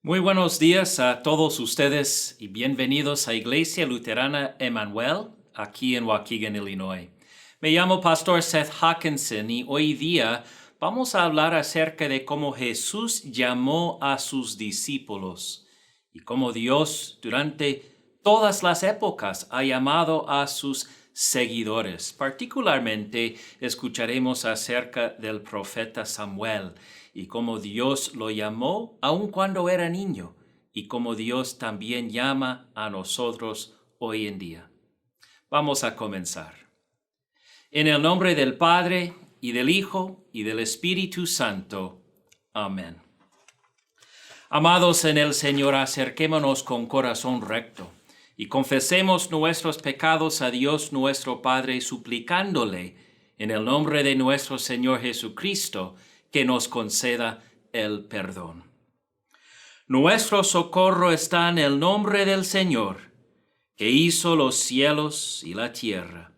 Muy buenos días a todos ustedes y bienvenidos a Iglesia Luterana Emmanuel, aquí en Waukegan, Illinois. Me llamo Pastor Seth Hawkinson y hoy día vamos a hablar acerca de cómo Jesús llamó a sus discípulos y cómo Dios durante todas las épocas ha llamado a sus seguidores. Particularmente escucharemos acerca del profeta Samuel y cómo Dios lo llamó aun cuando era niño y cómo Dios también llama a nosotros hoy en día. Vamos a comenzar. En el nombre del Padre, y del Hijo, y del Espíritu Santo. Amén. Amados en el Señor, acerquémonos con corazón recto y confesemos nuestros pecados a Dios nuestro Padre, suplicándole en el nombre de nuestro Señor Jesucristo que nos conceda el perdón. Nuestro socorro está en el nombre del Señor, que hizo los cielos y la tierra.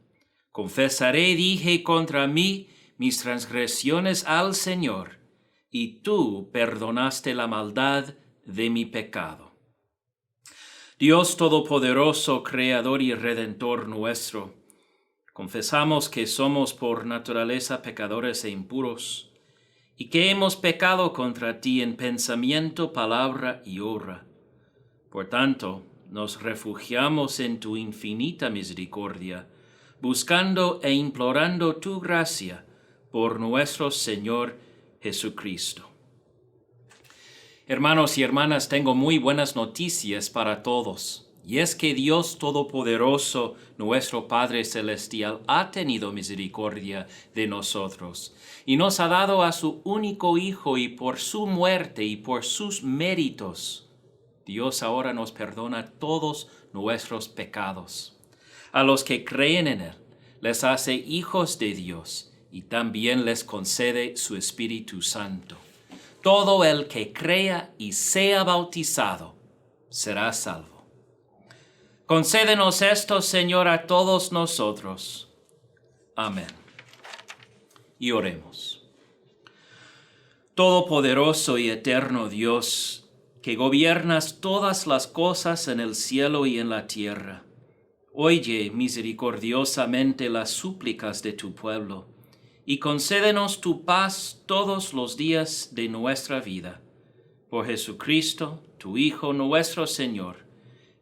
Confesaré, dije, contra mí mis transgresiones al Señor, y tú perdonaste la maldad de mi pecado. Dios Todopoderoso, Creador y Redentor nuestro, confesamos que somos por naturaleza pecadores e impuros, y que hemos pecado contra ti en pensamiento, palabra y obra. Por tanto, nos refugiamos en tu infinita misericordia, buscando e implorando tu gracia por nuestro Señor Jesucristo. Hermanos y hermanas, tengo muy buenas noticias para todos. Y es que Dios Todopoderoso, nuestro Padre Celestial, ha tenido misericordia de nosotros y nos ha dado a su único Hijo, y por su muerte y por sus méritos, Dios ahora nos perdona todos nuestros pecados. A los que creen en Él, les hace hijos de Dios y también les concede su Espíritu Santo. Todo el que crea y sea bautizado será salvo. Concédenos esto, Señor, a todos nosotros. Amén. Y oremos. Todopoderoso y eterno Dios, que gobiernas todas las cosas en el cielo y en la tierra, oye misericordiosamente las súplicas de tu pueblo, y concédenos tu paz todos los días de nuestra vida. Por Jesucristo, tu Hijo, nuestro Señor,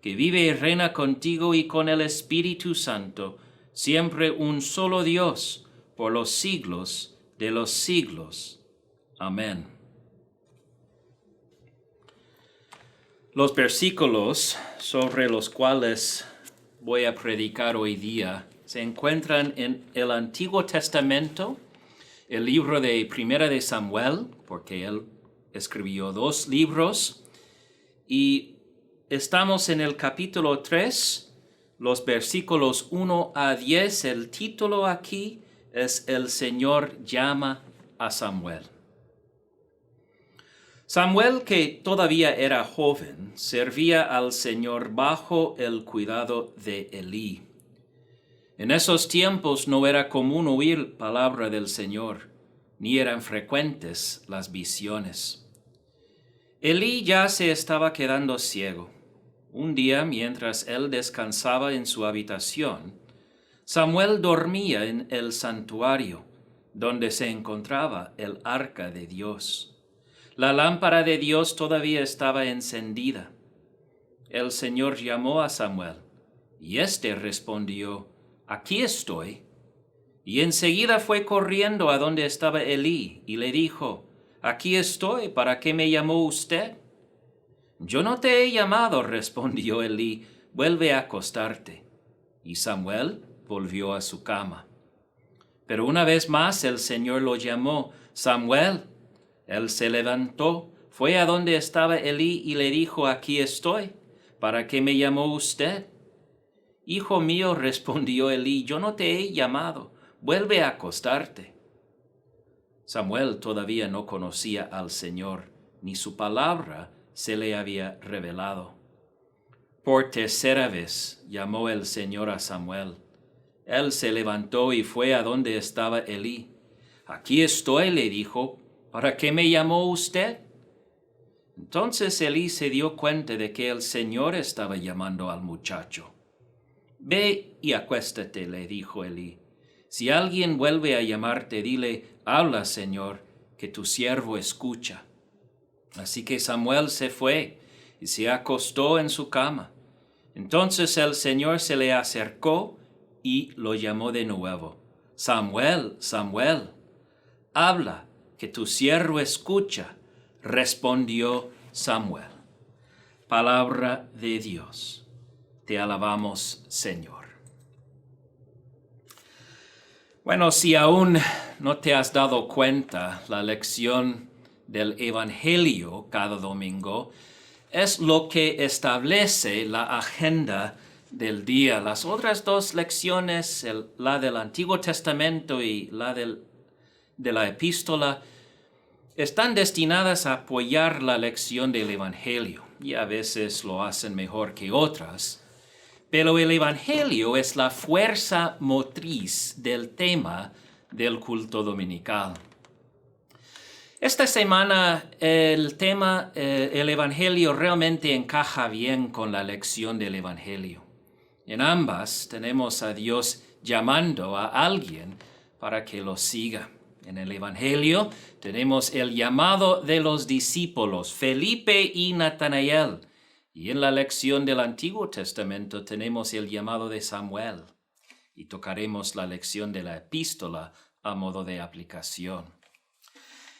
que vive y reina contigo y con el Espíritu Santo, siempre un solo Dios, por los siglos de los siglos. Amén. Los versículos sobre los cuales voy a predicar hoy día se encuentran en el Antiguo Testamento, el libro de Primera de Samuel, porque él escribió 2 libros, y estamos en el capítulo 3, los versículos 1 a 10. El título aquí es El Señor llama a Samuel. Samuel, que todavía era joven, servía al Señor bajo el cuidado de Elí. En esos tiempos no era común oír palabra del Señor, ni eran frecuentes las visiones. Elí ya se estaba quedando ciego. Un día, mientras él descansaba en su habitación, Samuel dormía en el santuario, donde se encontraba el arca de Dios. La lámpara de Dios todavía estaba encendida. El Señor llamó a Samuel, y éste respondió: «Aquí estoy». Y enseguida fue corriendo a donde estaba Elí, y le dijo: «Aquí estoy, ¿para qué me llamó usted?». «Yo no te he llamado», respondió Elí, «vuelve a acostarte». Y Samuel volvió a su cama. Pero una vez más el Señor lo llamó: «Samuel». Él se levantó, fue a donde estaba Elí y le dijo: «Aquí estoy, ¿para qué me llamó usted?». «Hijo mío», respondió Elí, «yo no te he llamado, vuelve a acostarte». Samuel todavía no conocía al Señor, ni su palabra se le había revelado. Por tercera vez llamó el Señor a Samuel. Él se levantó y fue a donde estaba Elí. «Aquí estoy», le dijo, «¿para qué me llamó usted?». Entonces Elí se dio cuenta de que el Señor estaba llamando al muchacho. Ve y acuéstate, le dijo Elí. Si alguien vuelve a llamarte, dile, habla, Señor, que tu siervo escucha. Así que Samuel se fue y se acostó en su cama. Entonces el Señor se le acercó y lo llamó de nuevo. Samuel, Samuel, habla, que tu siervo escucha, respondió Samuel. Palabra de Dios. Te alabamos, Señor. Bueno, si aún no te has dado cuenta, la lección del Evangelio cada domingo es lo que establece la agenda del día. Las otras dos lecciones, la del Antiguo Testamento y la de la epístola, están destinadas a apoyar la lección del Evangelio, y a veces lo hacen mejor que otras. Pero el Evangelio es la fuerza motriz del tema del culto dominical. Esta semana el Evangelio realmente encaja bien con la lección del Evangelio. En ambas tenemos a Dios llamando a alguien para que lo siga. En el Evangelio tenemos el llamado de los discípulos, Felipe y Natanael. Y en la lección del Antiguo Testamento tenemos el llamado de Samuel. Y tocaremos la lección de la epístola a modo de aplicación.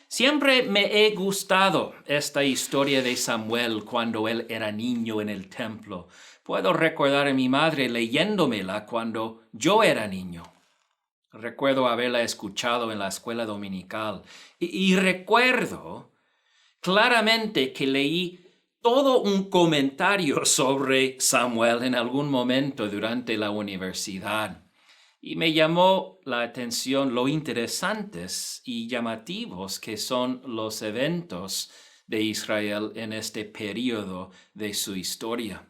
Siempre me he gustado esta historia de Samuel cuando él era niño en el templo. Puedo recordar a mi madre leyéndomela cuando yo era niño. Recuerdo haberla escuchado en la escuela dominical. Y recuerdo claramente que leí todo un comentario sobre Samuel en algún momento durante la universidad. Y me llamó la atención lo interesantes y llamativos que son los eventos de Israel en este periodo de su historia.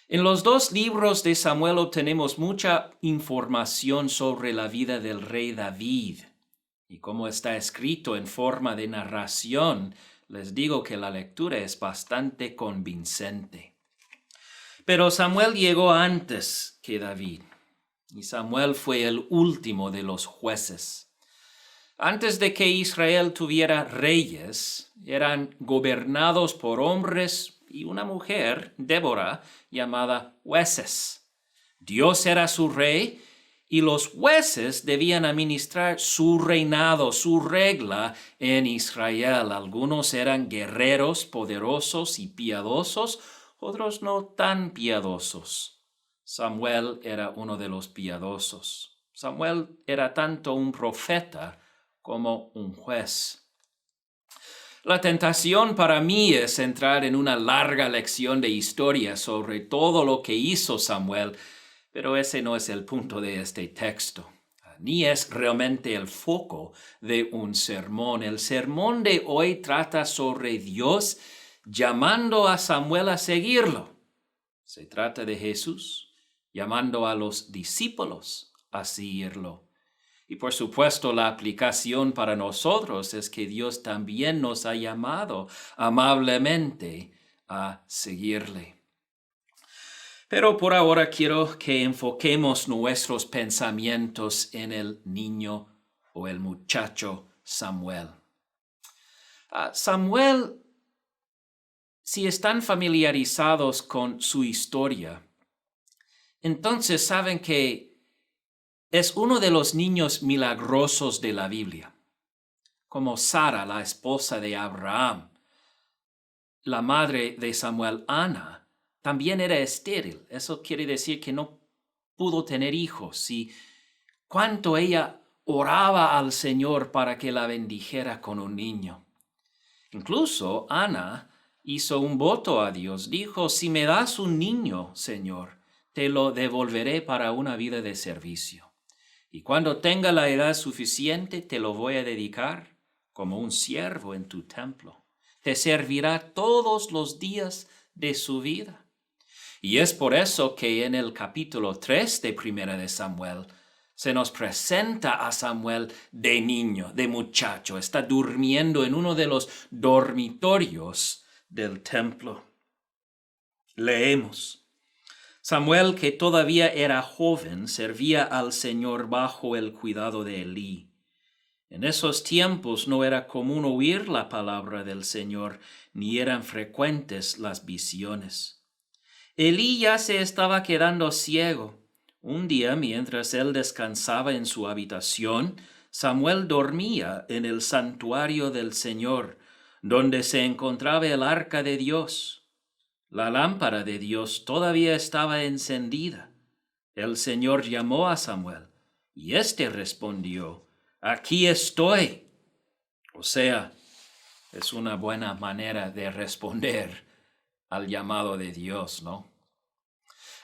En los dos libros de Samuel obtenemos mucha información sobre la vida del rey David. Y como está escrito en forma de narración, les digo que la lectura es bastante convincente. Pero Samuel llegó antes que David. Y Samuel fue el último de los jueces. Antes de que Israel tuviera reyes, eran gobernados por hombres y una mujer, Débora, llamada jueces. Dios era su rey y los jueces debían administrar su reinado, su regla en Israel. Algunos eran guerreros poderosos y piadosos, otros no tan piadosos. Samuel era uno de los piadosos. Samuel era tanto un profeta como un juez. La tentación para mí es entrar en una larga lección de historia sobre todo lo que hizo Samuel, pero ese no es el punto de este texto, ni es realmente el foco de un sermón. El sermón de hoy trata sobre Dios llamando a Samuel a seguirlo. Se trata de Jesús llamando a los discípulos a seguirlo. Y por supuesto, la aplicación para nosotros es que Dios también nos ha llamado amablemente a seguirle. Pero por ahora quiero que enfoquemos nuestros pensamientos en el niño o el muchacho Samuel. Samuel, si están familiarizados con su historia, entonces saben que es uno de los niños milagrosos de la Biblia. Como Sara, la esposa de Abraham, la madre de Samuel, Ana, también era estéril. Eso quiere decir que no pudo tener hijos. Y cuánto ella oraba al Señor para que la bendijera con un niño. Incluso Ana hizo un voto a Dios. Dijo, si me das un niño, Señor, te lo devolveré para una vida de servicio. Y cuando tenga la edad suficiente, te lo voy a dedicar como un siervo en tu templo. Te servirá todos los días de su vida. Y es por eso que en el capítulo 3 de Primera de Samuel, Se nos presenta a Samuel de niño, de muchacho. Está durmiendo en uno de los dormitorios del templo. Leemos. Samuel, que todavía era joven, servía al Señor bajo el cuidado de Elí. En esos tiempos no era común oír la palabra del Señor, ni eran frecuentes las visiones. Elí ya se estaba quedando ciego. Un día, mientras él descansaba en su habitación, Samuel dormía en el santuario del Señor, donde se encontraba el arca de Dios. La lámpara de Dios todavía estaba encendida. El Señor llamó a Samuel, y éste respondió, «Aquí estoy». O sea, es una buena manera de responder al llamado de Dios, ¿no?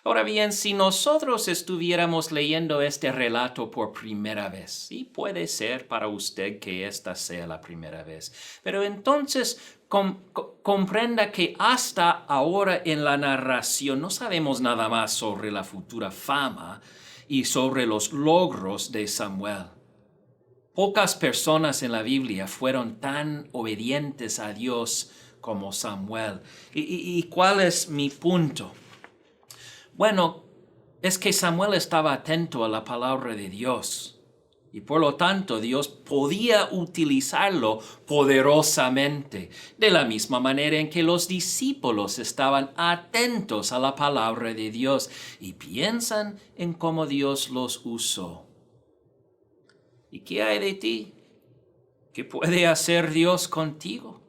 Ahora bien, si nosotros estuviéramos leyendo este relato por primera vez, y puede ser para usted que esta sea la primera vez, pero entonces comprenda que hasta ahora en la narración no sabemos nada más sobre la futura fama y sobre los logros de Samuel. Pocas personas en la Biblia fueron tan obedientes a Dios como Samuel. ¿Y cuál es mi punto? Bueno, es que Samuel estaba atento a la palabra de Dios y por lo tanto Dios podía utilizarlo poderosamente, de la misma manera en que los discípulos estaban atentos a la palabra de Dios y piensan en cómo Dios los usó. ¿Y qué hay de ti? ¿Qué puede hacer Dios contigo?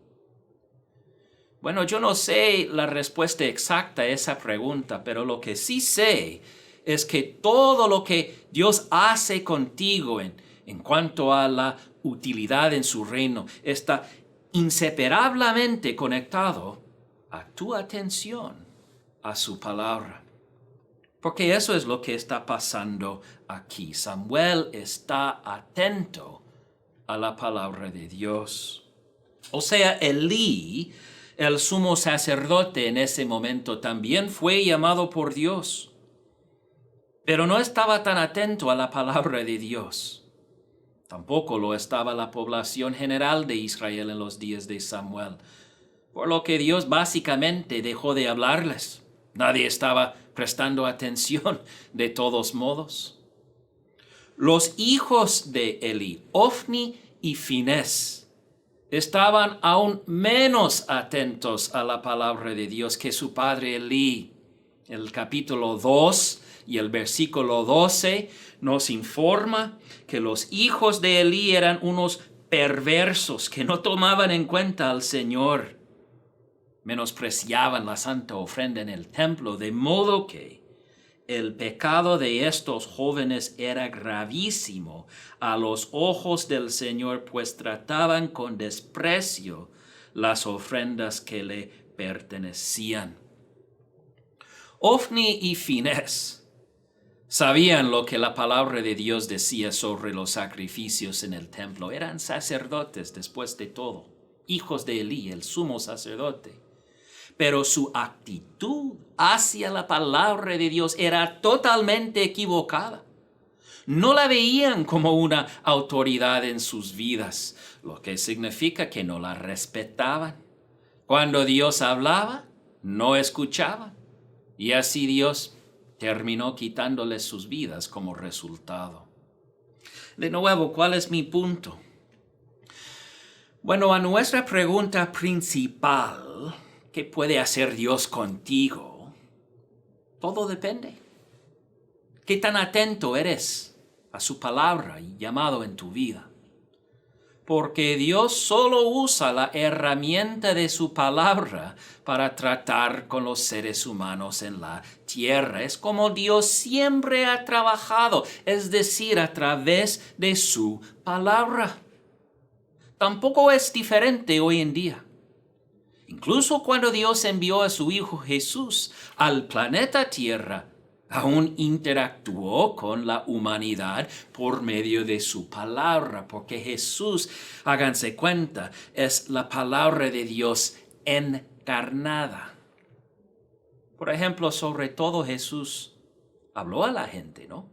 Bueno, yo no sé la respuesta exacta a esa pregunta, pero lo que sí sé es que todo lo que Dios hace contigo en cuanto a la utilidad en su reino está inseparablemente conectado a tu atención a su palabra. Porque eso es lo que está pasando aquí. Samuel está atento a la palabra de Dios. O sea, Elí, el sumo sacerdote en ese momento, también fue llamado por Dios, pero no estaba tan atento a la palabra de Dios. Tampoco lo estaba la población general de Israel en los días de Samuel, por lo que Dios básicamente dejó de hablarles. Nadie estaba prestando atención de todos modos. Los hijos de Elí, Ofni y Finés, estaban aún menos atentos a la palabra de Dios que su padre Elí. El capítulo 2 y el versículo 12 nos informa que los hijos de Elí eran unos perversos que no tomaban en cuenta al Señor. Menospreciaban la santa ofrenda en el templo, de modo que el pecado de estos jóvenes era gravísimo a los ojos del Señor, pues trataban con desprecio las ofrendas que le pertenecían. Ofni y Finés sabían lo que la palabra de Dios decía sobre los sacrificios en el templo. Eran sacerdotes después de todo, hijos de Elí, el sumo sacerdote. Pero su actitud hacia la palabra de Dios era totalmente equivocada. No la veían como una autoridad en sus vidas, lo que significa que no la respetaban. Cuando Dios hablaba, no escuchaban. Y así Dios terminó quitándoles sus vidas como resultado. De nuevo, ¿cuál es mi punto? Bueno, a nuestra pregunta principal, ¿qué puede hacer Dios contigo? Todo depende. ¿Qué tan atento eres a su palabra y llamado en tu vida? Porque Dios solo usa la herramienta de su palabra para tratar con los seres humanos en la tierra. Es como Dios siempre ha trabajado, es decir, a través de su palabra. Tampoco es diferente hoy en día. Incluso cuando Dios envió a su Hijo Jesús al planeta Tierra, aún interactuó con la humanidad por medio de su palabra, porque Jesús, háganse cuenta, es la palabra de Dios encarnada. Por ejemplo, sobre todo Jesús habló a la gente, ¿no?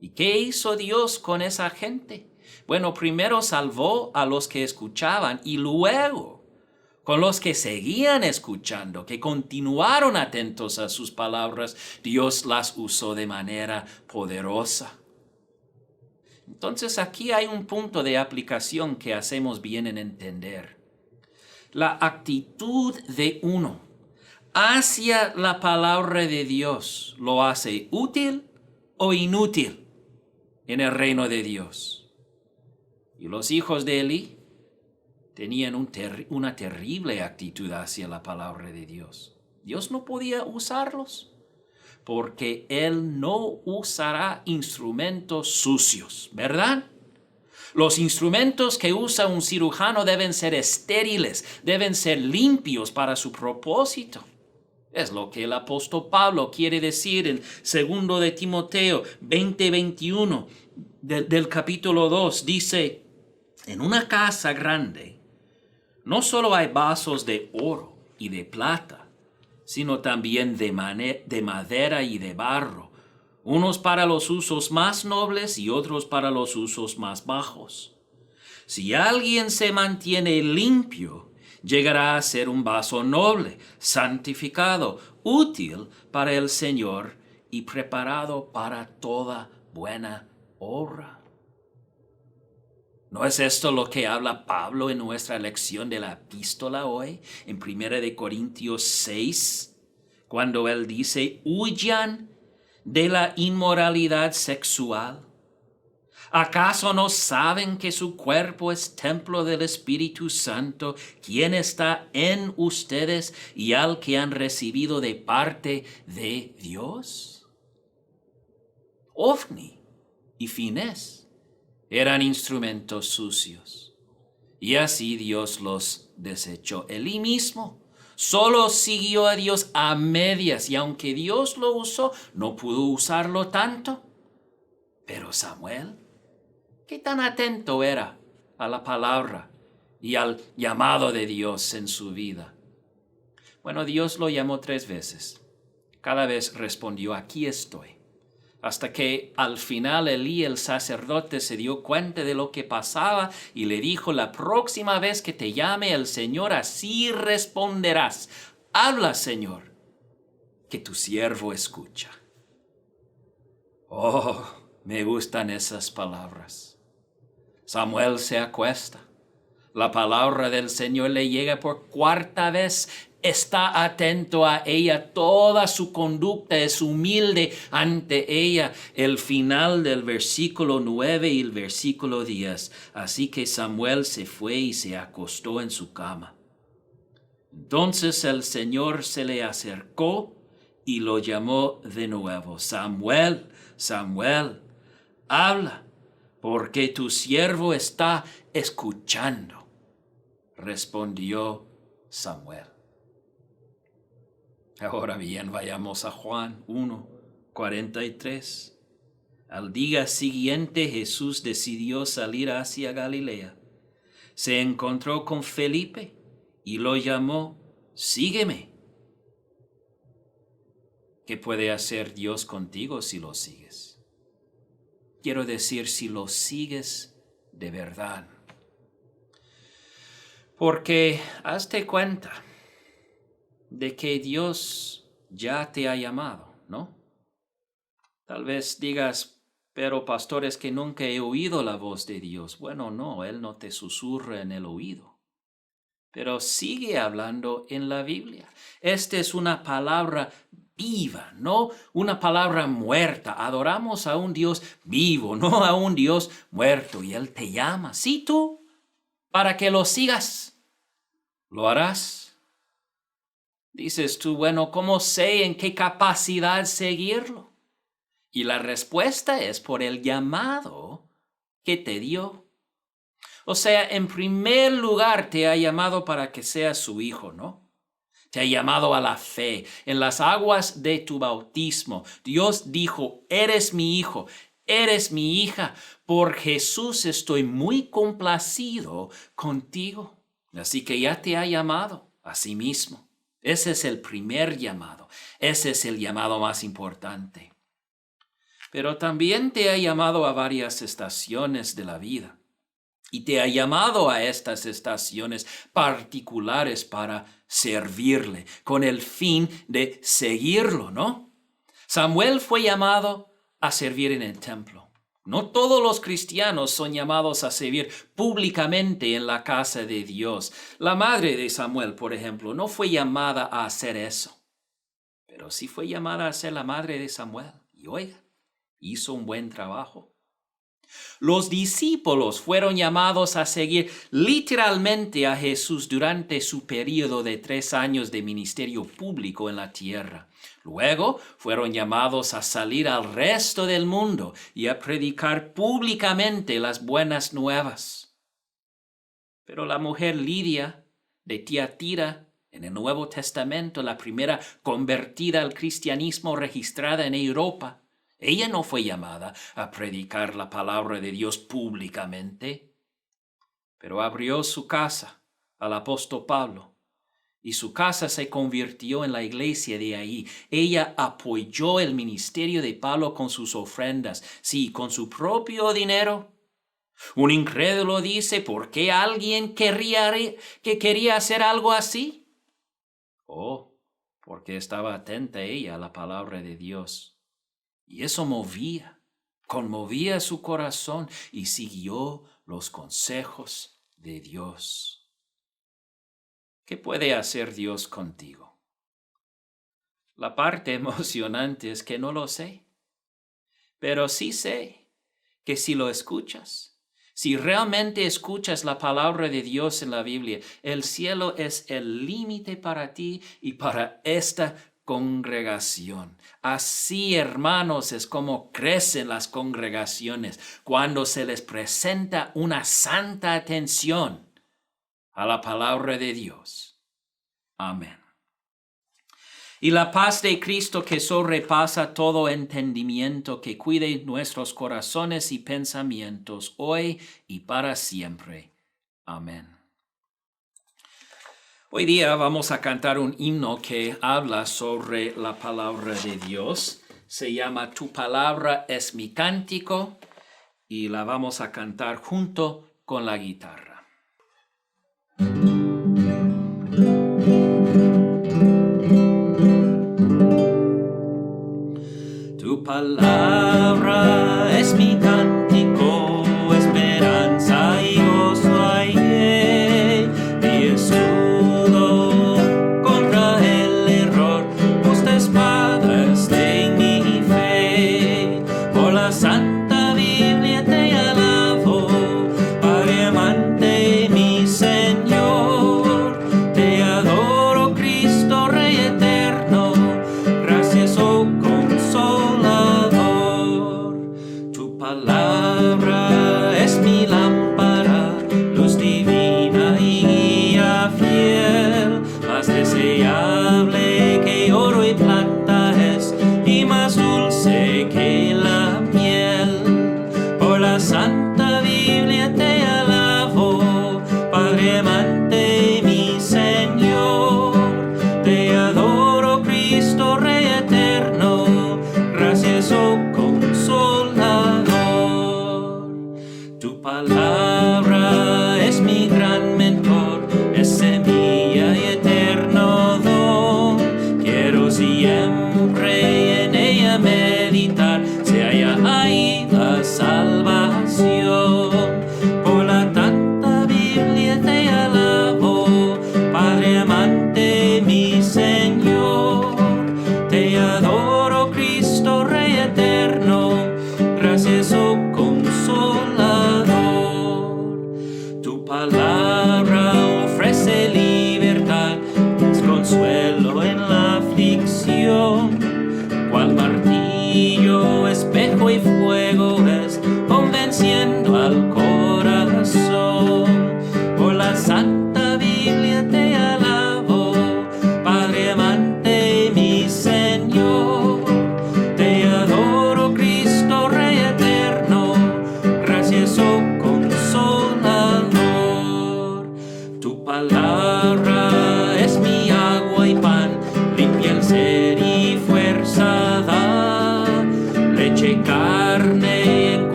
¿Y qué hizo Dios con esa gente? Bueno, primero salvó a los que escuchaban y luego con los que seguían escuchando, que continuaron atentos a sus palabras, Dios las usó de manera poderosa. Entonces aquí hay un punto de aplicación que hacemos bien en entender. La actitud de uno hacia la palabra de Dios lo hace útil o inútil en el reino de Dios. Y los hijos de Eli tenían una terrible actitud hacia la palabra de Dios. Dios no podía usarlos porque Él no usará instrumentos sucios, ¿verdad? Los instrumentos que usa un cirujano deben ser estériles, deben ser limpios para su propósito. Es lo que el apóstol Pablo quiere decir en 2 de Timoteo 20:21 del capítulo 2. Dice, en una casa grande no solo hay vasos de oro y de plata, sino también de madera y de barro, unos para los usos más nobles y otros para los usos más bajos. Si alguien se mantiene limpio, llegará a ser un vaso noble, santificado, útil para el Señor y preparado para toda buena obra. ¿No es esto lo que habla Pablo en nuestra lección de la epístola hoy, en 1 Corintios 6, cuando él dice, huyan de la inmoralidad sexual? ¿Acaso no saben que su cuerpo es templo del Espíritu Santo, quien está en ustedes y al que han recibido de parte de Dios? Ofni y Finés eran instrumentos sucios, y así Dios los desechó. Elí mismo solo siguió a Dios a medias, y aunque Dios lo usó, no pudo usarlo tanto. Pero Samuel, ¿qué tan atento era a la palabra y al llamado de Dios en su vida? Bueno, Dios lo llamó 3 veces. Cada vez respondió, aquí estoy. Hasta que al final Elí, el sacerdote, se dio cuenta de lo que pasaba y le dijo, la próxima vez que te llame el Señor, así responderás. Habla, Señor, que tu siervo escucha. Oh, me gustan esas palabras. Samuel se acuesta. La palabra del Señor le llega por 4ª vez. Está atento a ella, toda su conducta es humilde ante ella. El final del versículo 9 y el versículo 10. Así que Samuel se fue y se acostó en su cama. Entonces el Señor se le acercó y lo llamó de nuevo. Samuel, Samuel, habla, porque tu siervo está escuchando. Respondió Samuel. Ahora bien, vayamos a Juan 1:43. Al día siguiente Jesús decidió salir hacia Galilea. Se encontró con Felipe y lo llamó, sígueme. ¿Qué puede hacer Dios contigo si lo sigues? Quiero decir, si lo sigues de verdad. Porque hazte cuenta de que Dios ya te ha llamado, ¿no? Tal vez digas, pero pastor, es que nunca he oído la voz de Dios. Bueno, no, Él no te susurra en el oído, pero sigue hablando en la Biblia. Esta es una palabra viva, no una palabra muerta. Adoramos a un Dios vivo, no a un Dios muerto, y Él te llama. Sí, tú, para que lo sigas, ¿lo harás? Dices tú, bueno, ¿cómo sé en qué capacidad seguirlo? Y la respuesta es por el llamado que te dio. O sea, en primer lugar te ha llamado para que seas su hijo, ¿no? Te ha llamado a la fe. En las aguas de tu bautismo, Dios dijo, eres mi hijo, eres mi hija. Por Jesús estoy muy complacido contigo. Así que ya te ha llamado a sí mismo. Ese es el primer llamado. Ese es el llamado más importante. pero también te ha llamado a varias estaciones de la vida. Y te ha llamado a estas estaciones particulares para servirle, con el fin de seguirlo, ¿no? Samuel fue llamado a servir en el templo. No todos los cristianos son llamados a servir públicamente en la casa de Dios. La madre de Samuel, por ejemplo, no fue llamada a hacer eso, pero sí fue llamada a ser la madre de Samuel. Y oiga, hizo un buen trabajo. Los discípulos fueron llamados a seguir literalmente a Jesús durante su periodo de 3 años de ministerio público en la tierra. Luego fueron llamados a salir al resto del mundo y a predicar públicamente las buenas nuevas. Pero la mujer Lidia de Tiatira, en el Nuevo Testamento, la primera convertida al cristianismo registrada en Europa, ella no fue llamada a predicar la palabra de Dios públicamente, pero abrió su casa al apóstol Pablo, y su casa se convirtió en la iglesia de ahí. Ella apoyó el ministerio de Pablo con sus ofrendas, sí, con su propio dinero. Un incrédulo dice, ¿por qué alguien quería hacer algo así? Oh, porque estaba atenta ella a la palabra de Dios. Y eso conmovía su corazón y siguió los consejos de Dios. ¿Qué puede hacer Dios contigo? La parte emocionante es que no lo sé, pero sí sé que si lo escuchas, si realmente escuchas la palabra de Dios en la Biblia, el cielo es el límite para ti y para esta congregación. Así, hermanos, es como crecen las congregaciones cuando se les presenta una santa atención a la palabra de Dios. Amén. Y la paz de Cristo, que sobrepasa todo entendimiento, que cuide nuestros corazones y pensamientos hoy y para siempre. Amén. Hoy día vamos a cantar un himno que habla sobre la palabra de Dios. Se llama Tu palabra es mi cántico y la vamos a cantar junto con la guitarra. Tu palabra es mi cántico, esperanza y gozo hallé, mi escudo contra el error, justa espada en mi fe. Por la Santa Biblia te alabo, Padre amante, mi Señor. Te adoro, Cristo Rey eterno, gracias, oh Consolador.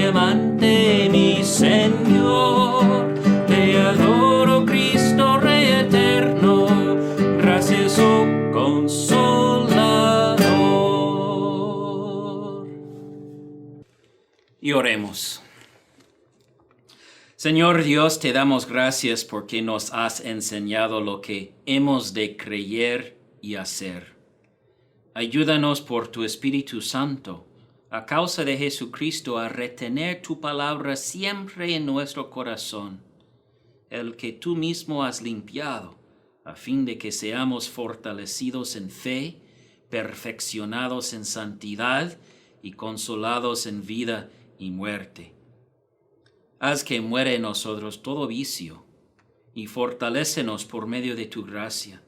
amante, mi Señor. Te adoro, Cristo Rey eterno, gracias, oh Consolador. Y oremos. Señor Dios, te damos gracias porque nos has enseñado lo que hemos de creer y hacer. Ayúdanos por tu Espíritu Santo, a causa de Jesucristo, a retener tu palabra siempre en nuestro corazón, el que tú mismo has limpiado, a fin de que seamos fortalecidos en fe, perfeccionados en santidad y consolados en vida y muerte. Haz que muera en nosotros todo vicio y fortalécenos por medio de tu gracia,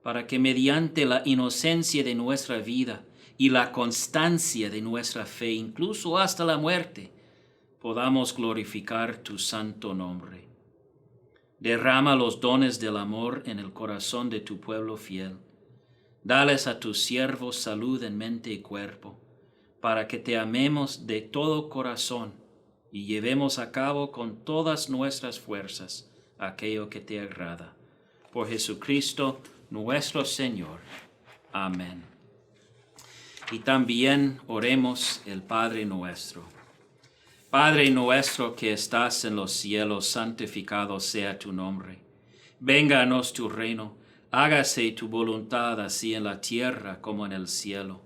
para que mediante la inocencia de nuestra vida y la constancia de nuestra fe, incluso hasta la muerte, podamos glorificar tu santo nombre. Derrama los dones del amor en el corazón de tu pueblo fiel. Dales a tus siervos salud en mente y cuerpo, para que te amemos de todo corazón y llevemos a cabo con todas nuestras fuerzas aquello que te agrada. Por Jesucristo nuestro Señor. Amén. Y también oremos el Padre nuestro. Padre nuestro que estás en los cielos, santificado sea tu nombre. Venga a nos tu reino, hágase tu voluntad así en la tierra como en el cielo.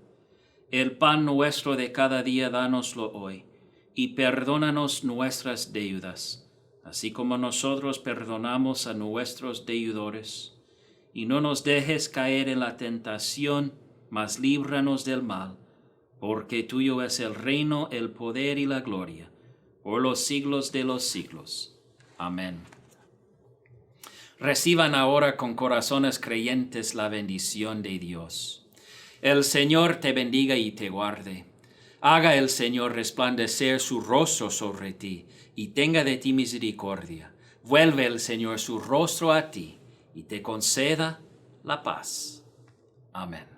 El pan nuestro de cada día dánoslo hoy, y perdónanos nuestras deudas, así como nosotros perdonamos a nuestros deudores. Y no nos dejes caer en la tentación, mas líbranos del mal, porque tuyo es el reino, el poder y la gloria, por los siglos de los siglos. Amén. Reciban ahora con corazones creyentes la bendición de Dios. El Señor te bendiga y te guarde. Haga el Señor resplandecer su rostro sobre ti y tenga de ti misericordia. Vuelve el Señor su rostro a ti y te conceda la paz. Amén.